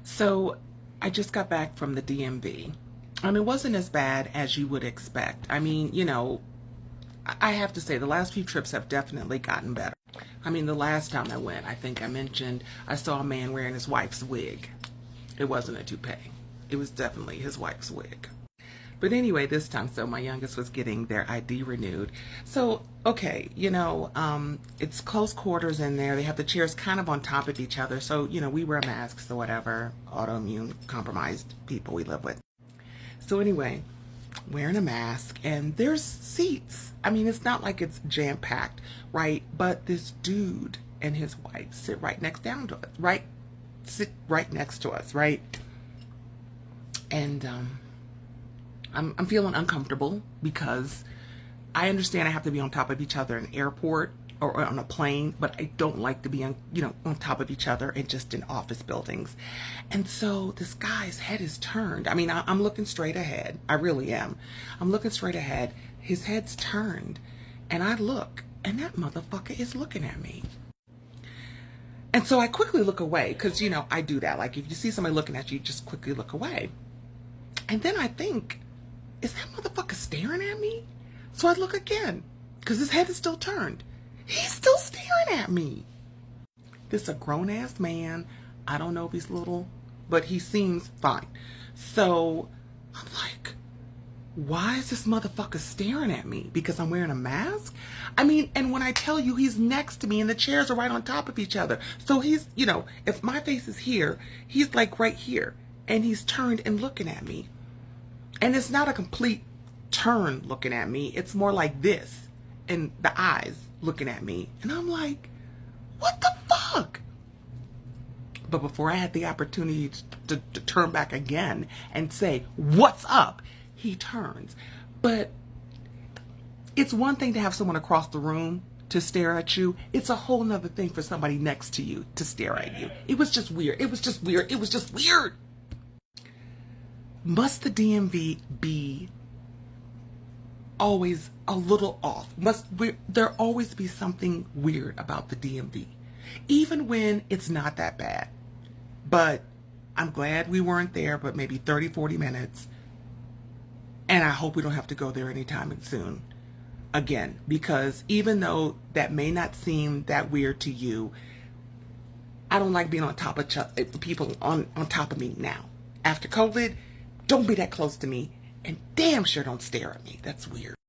So I just got back from the DMV. It wasn't as bad as you would expect. I have to say the last few trips have definitely gotten better. The last time I went, I think I mentioned I saw a man wearing his wife's wig. It wasn't a toupee. It was definitely his wife's wig. But anyway, this time, so my youngest was getting their ID renewed. So, okay, it's close quarters in there. They have the chairs kind of on top of each other. So, we wear masks or whatever, autoimmune compromised people we live with. So anyway, wearing a mask and there's seats. It's not like it's jam-packed, right? But this dude and his wife sit right next down to us, sit right next to us, right? And, I'm feeling uncomfortable because I understand I have to be on top of each other in an airport or on a plane, but I don't like to be on top of each other and just in office buildings. And so this guy's head is turned. I'm looking straight ahead. I really am. I'm looking straight ahead. His head's turned and I look and that motherfucker is looking at me. And so I quickly look away because, I do that. Like if you see somebody looking at you, just quickly look away. And then I think, is that motherfucker staring at me? So I look again, because his head is still turned. He's still staring at me. This is a grown-ass man. I don't know if he's little, but he seems fine. So I'm like, why is this motherfucker staring at me? Because I'm wearing a mask? And when I tell you he's next to me and the chairs are right on top of each other. So he's, if my face is here, he's like right here. And he's turned and looking at me. And it's not a complete turn looking at me. It's more like this. And the eyes looking at me. And I'm like, what the fuck? But before I had the opportunity to turn back again and say, what's up? He turns. But it's one thing to have someone across the room to stare at you. It's a whole nother thing for somebody next to you to stare at you. It was just weird. It was just weird. It was just weird. Must the DMV be always a little off? Must there always be something weird about the DMV? Even when it's not that bad. But I'm glad we weren't there but maybe 30, 40 minutes. And I hope we don't have to go there anytime soon again. Because even though that may not seem that weird to you, I don't like being on top of people on top of me now. After COVID, don't be that close to me, and damn sure don't stare at me. That's weird.